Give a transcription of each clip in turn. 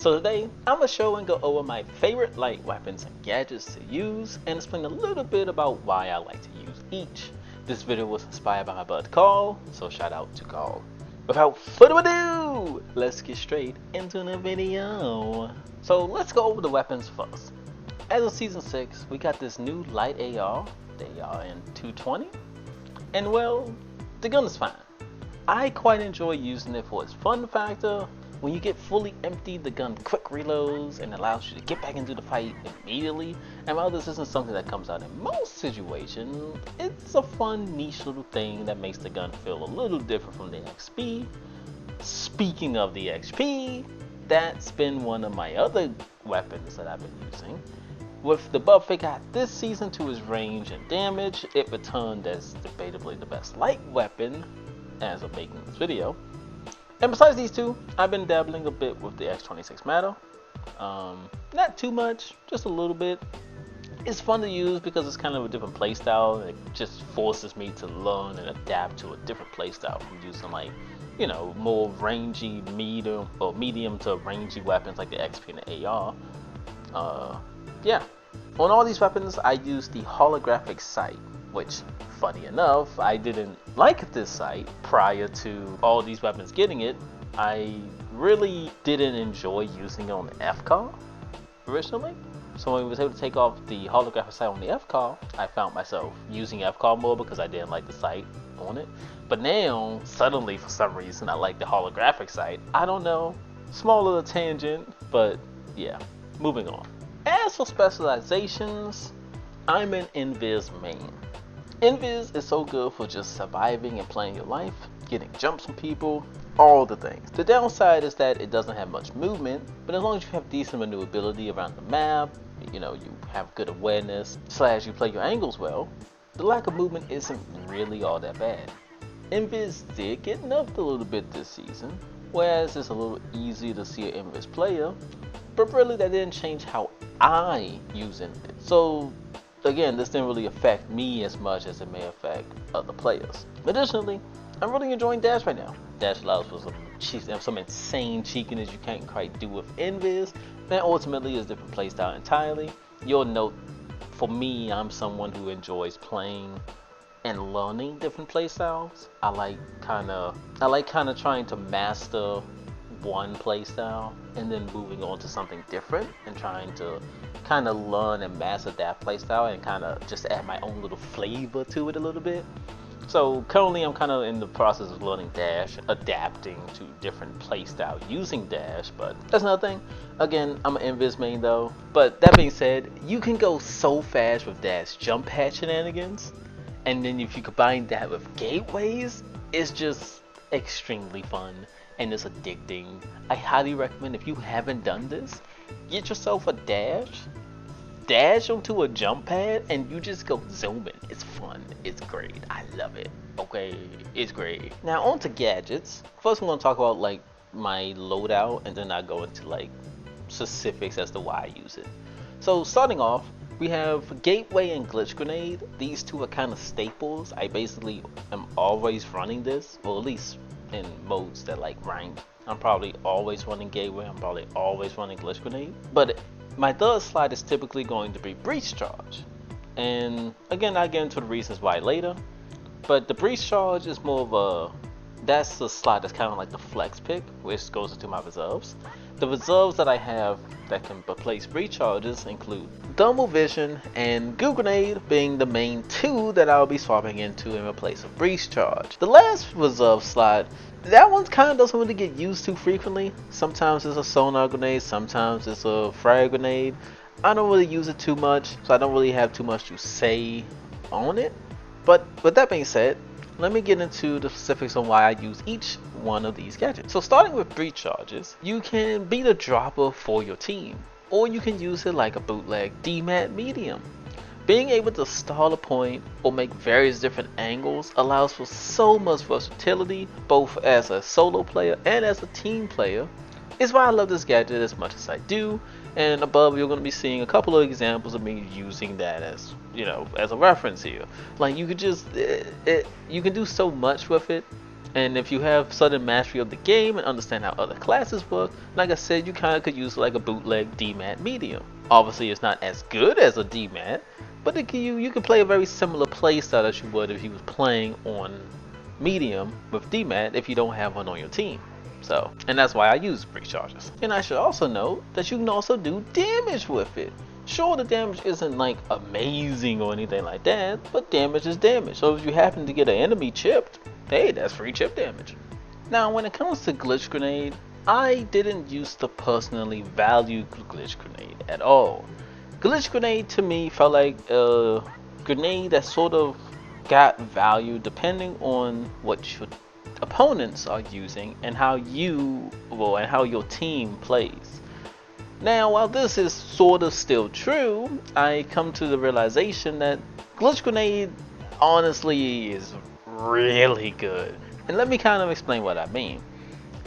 So today, I'm going to show and go over my favorite light weapons and gadgets to use and explain a little bit about why I like to use each. This video was inspired by my bud Carl, so shout out to Carl. Without further ado, let's get straight into the video. So let's go over the weapons first. As of Season 6, we got this new light AR, the AR in 220, and well, the gun is fine. I quite enjoy using it for its fun factor. When you get fully emptied, the gun quick reloads and allows you to get back into the fight immediately. And while this isn't something that comes out in most situations, it's a fun niche little thing that makes the gun feel a little different from the XP. Speaking of the XP, that's been one of my other weapons that I've been using. With the buff it got this season to its range and damage, it returned as debatably the best light weapon as of making this video. And besides these two, I've been dabbling a bit with the X26 Matter. Not too much, just a little bit. It's fun to use because it's kind of a different playstyle. It just forces me to learn and adapt to a different playstyle from using, like, you know, more rangy medium to rangy weapons like the XP and the AR. Yeah. On all these weapons, I use the holographic sight, which, funny enough, I didn't like this sight prior to all these weapons getting it. I really didn't enjoy using it on the FCAR originally. So when I was able to take off the holographic sight on the FCAR, I found myself using FCAR more because I didn't like the sight on it. But now, suddenly for some reason, I like the holographic sight. I don't know, small little tangent, but yeah, moving on. As for specializations, I'm an Invis main. Invis is so good for just surviving and playing your life, getting jumps from people, all the things. The downside is that it doesn't have much movement, but as long as you have decent maneuverability around the map, you know, you have good awareness, / you play your angles well, the lack of movement isn't really all that bad. Invis did get nerfed a little bit this season, whereas it's a little easier to see an Invis player, but really that didn't change how I use Invis. So again, this didn't really affect me as much as it may affect other players. Additionally, I'm really enjoying Dash right now. Dash allows for some insane cheekiness you can't quite do with Invis, and ultimately is a different playstyle entirely. You'll note, for me, I'm someone who enjoys playing and learning different playstyles. I like kind of trying to master one playstyle and then moving on to something different and trying to kind of learn and master that playstyle and kind of just add my own little flavor to it a little bit. So currently I'm kind of in the process of learning Dash, adapting to different playstyle using Dash, but that's another thing. Again, I'm an Invis main though, but that being said, you can go so fast with Dash jump pad shenanigans, and then if you combine that with gateways, it's just extremely fun and it's addicting. I highly recommend, if you haven't done this, get yourself a dash onto a jump pad and you just go zooming. It's fun, it's great, I love it. Okay, it's great. Now on to gadgets. First I'm going to talk about like my loadout, and then I go into like specifics as to why I use it. So starting off, we have Gateway and Glitch Grenade. These two are kind of staples. I basically am always running this, or at least in modes that like rank. I'm probably always running Gateway, I'm probably always running Glitch Grenade. But my third slide is typically going to be Breach Charge. And again, I'll get into the reasons why later. But the Breach Charge is more of that's the slide that's kind of like the flex pick, which goes into my reserves. The reserves that I have that can replace Breach Charges include Thermal Vision and Goo Grenade being the main two that I'll be swapping into in replace of Breach Charge. The last reserve slide, that one kind of doesn't really get used too frequently. Sometimes it's a Sonar grenade, sometimes it's a Frag grenade. I don't really use it too much, so I don't really have too much to say on it. But with that being said, let me get into the specifics on why I use each one of these gadgets. So starting with Breach Charges, you can be the dropper for your team, or you can use it like a bootleg DMAT medium. Being able to stall a point or make various different angles allows for so much versatility, both as a solo player and as a team player. It's why I love this gadget as much as I do, and above you're going to be seeing a couple of examples of me using that as, you know, as a reference here. Like you could just you can do so much with it. And if you have sudden mastery of the game and understand how other classes work, like I said, you kind of could use like a bootleg DMAT medium. Obviously, it's not as good as a DMAT, but you can play a very similar playstyle as you would if you was playing on medium with DMAT if you don't have one on your team. So, and that's why I use breach charges. And I should also note that you can also do damage with it. Sure, the damage isn't like amazing or anything like that, but damage is damage. So if you happen to get an enemy chipped, hey, that's free chip damage. Now, when it comes to Glitch Grenade, I didn't used to personally value Glitch Grenade at all. Glitch Grenade to me felt like a grenade that sort of got value depending on what your opponents are using and how how your team plays. Now, while this is sort of still true, I come to the realization that Glitch Grenade honestly is really good. And let me kind of explain what I mean.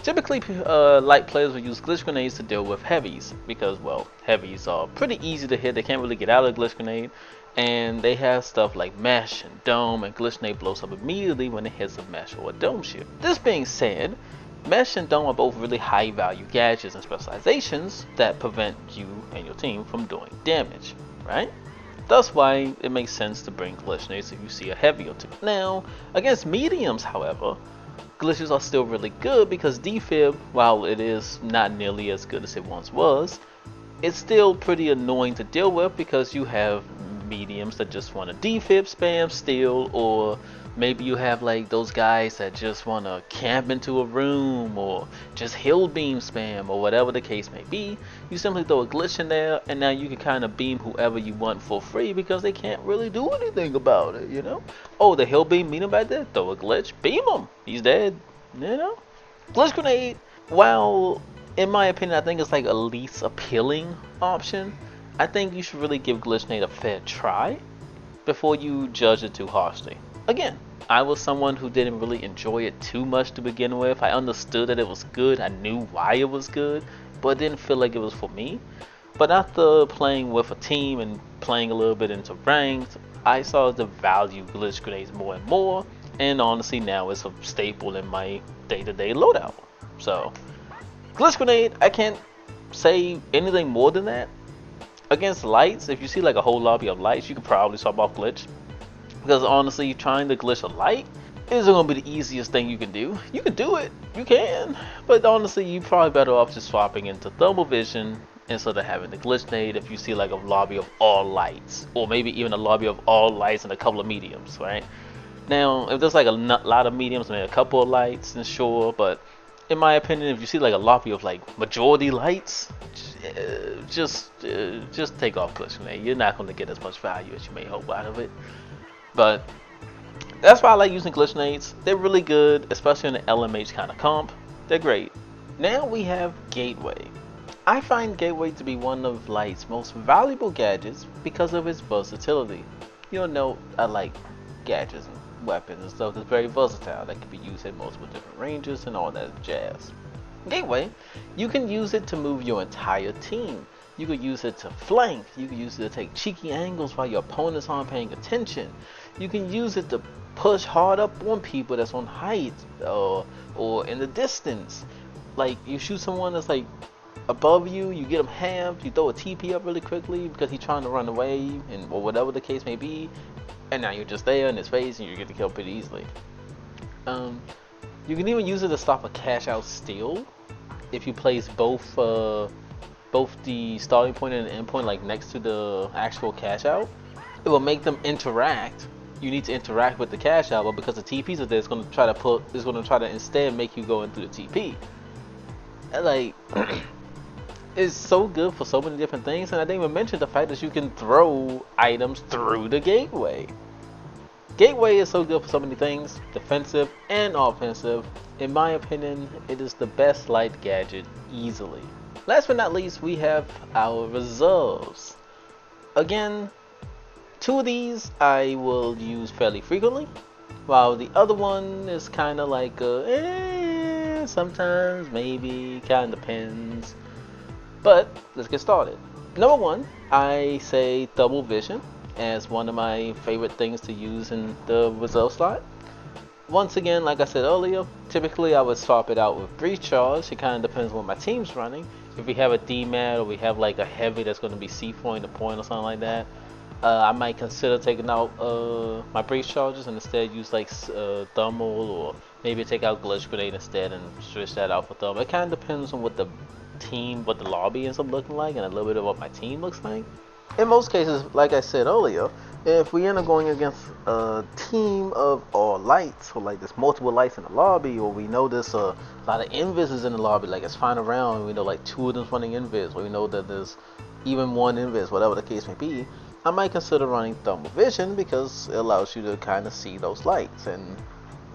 Typically, light players will use Glitch Grenades to deal with heavies because, well, heavies are pretty easy to hit. They can't really get out of Glitch Grenade. And they have stuff like Mesh and Dome, and Glitch Grenade blows up immediately when it hits a Mesh or a Dome ship. This being said, Mesh and Dome are both really high value gadgets and specializations that prevent you and your team from doing damage, right? That's why it makes sense to bring Glitch Grenades if you see a heavy or two. Now, against mediums, however, glitches are still really good because defib, while it is not nearly as good as it once was, it's still pretty annoying to deal with because you have mediums that just want to defib spam steal, or maybe you have like those guys that just want to camp into a room or just hill beam spam or whatever the case may be. You simply throw a glitch in there and now you can kind of beam whoever you want for free because they can't really do anything about it, you know? Oh, the hill beam meet him back there? Throw a glitch, beam him, he's dead, you know? Glitch Grenade, while in my opinion I think it's like a least appealing option, I think you should really give Glitch Grenade a fair try before you judge it too harshly. Again, I was someone who didn't really enjoy it too much to begin with. I understood that it was good, I knew why it was good, but didn't feel like it was for me. But after playing with a team and playing a little bit into ranked, I saw the value Glitch Grenades more and more, and honestly now it's a staple in my day-to-day loadout. So, Glitch Grenade, I can't say anything more than that. Against lights, if you see like a whole lobby of lights, you could probably swap off glitch. Because honestly, trying to glitch a light isn't going to be the easiest thing you can do. You can do it, you can. But honestly, you're probably better off just swapping into thermal vision instead of having the Glitch Grenade if you see like a lobby of all lights. Or maybe even a lobby of all lights and a couple of mediums, right? Now, if there's like a lot of mediums and a couple of lights, then sure. But in my opinion, if you see like a lobby of like majority lights, just take off Glitch Grenade. You're not going to get as much value as you may hope out of it. But that's why I like using Glitch Grenades. They're really good, especially in the LMH kind of comp. They're great. Now we have Gateway. I find Gateway to be one of Light's most valuable gadgets because of its versatility. You'll note I like gadgets and weapons and stuff that's very versatile that can be used in multiple different ranges and all that jazz. Gateway, you can use it to move your entire team. You could use it to flank, you could use it to take cheeky angles while your opponents aren't paying attention. You can use it to push hard up on people that's on height or in the distance. Like you shoot someone that's like above you, you get him halved, you throw a TP up really quickly because he's trying to run away or whatever the case may be, and now you're just there in his face and you get to kill pretty easily. You can even use it to stop a cash out steal if you place both the starting point and the end point like next to the actual cash out. It will make them interact. You need to interact with the cash out, but because the TPs are there, it's going to try to instead make you go in through the TP. And like, it's so good for so many different things, and I didn't even mention the fact that you can throw items through the gateway. Gateway is so good for so many things, defensive and offensive. In my opinion, it is the best light gadget easily. Last but not least, we have our reserves. Again, two of these I will use fairly frequently, while the other one is kind of like sometimes, maybe, kind of depends. But let's get started. Number one, I say double vision as one of my favorite things to use in the reserve slot. Once again, like I said earlier, typically I would swap it out with breach charge. It kind of depends on what my team's running. If we have a DMAT or we have like a heavy that's going to be C4 in the point or something like that, I might consider taking out my breach charges and instead use like thermal, or maybe take out glitch grenade instead and switch that out for thermal. It kind of depends on what the lobby ends up looking like and a little bit of what my team looks like. In most cases, like I said earlier, if we end up going against a team of all lights, or like there's multiple lights in the lobby, or we know there's a lot of invis in the lobby, like it's fine around, and we know like 2 of them's running invis, or we know that there's even 1 invis, whatever the case may be, I might consider running thermal vision because it allows you to kind of see those lights, and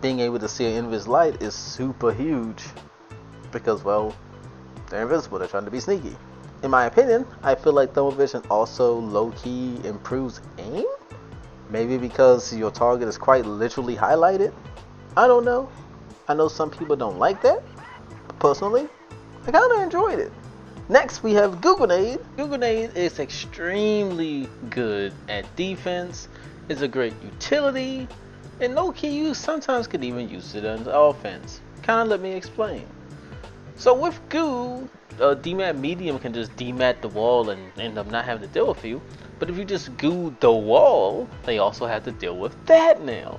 being able to see an invis light is super huge because, well, they're invisible, they're trying to be sneaky. In my opinion, I feel like thermal vision also low-key improves aim. Maybe because your target is quite literally highlighted. I don't know. I know some people don't like that. But personally, I kind of enjoyed it. Next, we have Goo Grenade. Goo Grenade is extremely good at defense. It's a great utility. And low-key, you sometimes could even use it on offense. Kind of let me explain. So with Goo, DMAT medium can just DMAT the wall and end up not having to deal with you. But if you just Goo the wall, they also have to deal with that now.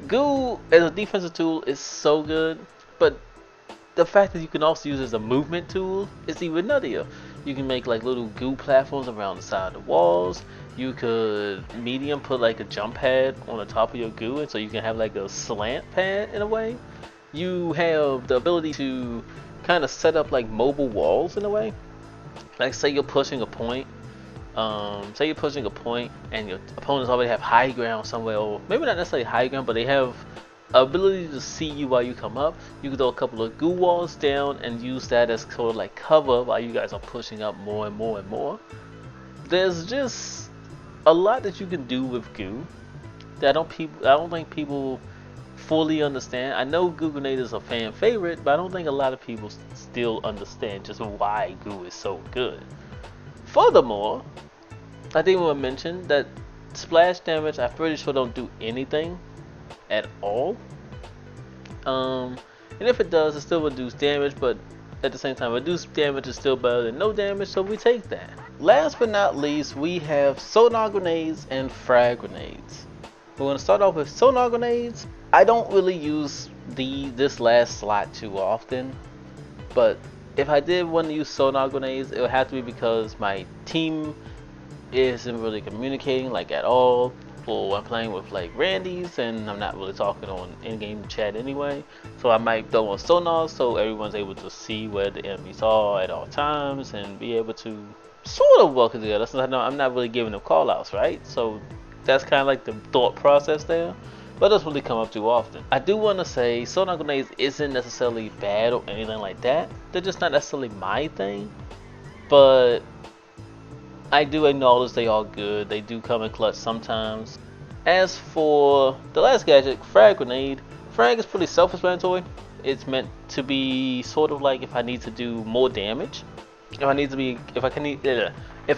Goo as a defensive tool is so good, but the fact that you can also use it as a movement tool is even nuttier. You can make like little Goo platforms around the side of the walls. You could medium put like a jump pad on the top of your Goo, and so you can have like a slant pad in a way. You have the ability to kind of set up like mobile walls in a way. Like say you're pushing a point. Say you're pushing a point and your opponents already have high ground somewhere, or maybe not necessarily high ground, but they have ability to see you while you come up. You can throw a couple of Goo walls down and use that as sort of like cover while you guys are pushing up more and more and more. There's just a lot that you can do with Goo that I don't think people fully understand. I know Goo Grenade is a fan favorite, but I don't think a lot of people still understand just why Goo is so good. Furthermore, I think we want to mention that splash damage, I'm pretty sure don't do anything at all. And if it does, it still reduce damage, but at the same time, reduced damage is still better than no damage, so we take that. Last but not least, we have Sonar grenades and Frag grenades. We're going to start off with Sonar grenades. I don't really use this last slot too often, but if I did want to use Sonar grenades, it would have to be because my team isn't really communicating like at all, or I'm playing with like Randy's and I'm not really talking on in-game chat anyway. So I might throw on Sonar so everyone's able to see where the enemies are at all times and be able to sort of work together, since I know I'm not really giving them callouts, right? So that's kind of like the thought process there, but it doesn't really come up too often. I do want to say Sonar grenades isn't necessarily bad or anything like that. They're just not necessarily my thing, but I do acknowledge they are good. They do come in clutch sometimes. As for the last gadget, Frag grenade, Frag is pretty self-explanatory. It's meant to be sort of like if I need to do more damage, if I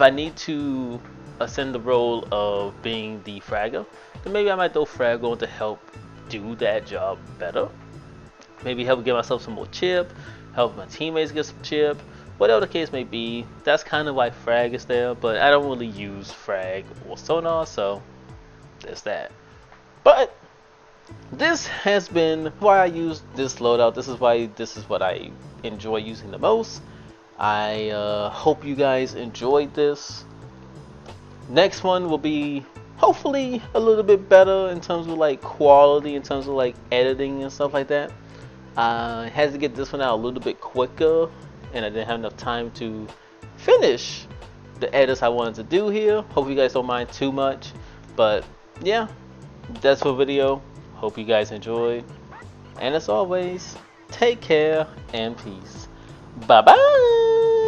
need to ascend the role of being the fragger, then maybe I might throw Frag on to help do that job better. Maybe help get myself some more chip, help my teammates get some chip, whatever the case may be. That's kind of why Frag is there, but I don't really use Frag or Sonar, so there's that. But this has been why I use this loadout. This is what I enjoy using the most. I hope you guys enjoyed this. Next one will be hopefully a little bit better in terms of like quality, in terms of like editing and stuff like that. I had to get this one out a little bit quicker, and I didn't have enough time to finish the edits I wanted to do here. Hope you guys don't mind too much, but yeah, that's for video. Hope you guys enjoyed, and as always, take care and peace. Bye bye.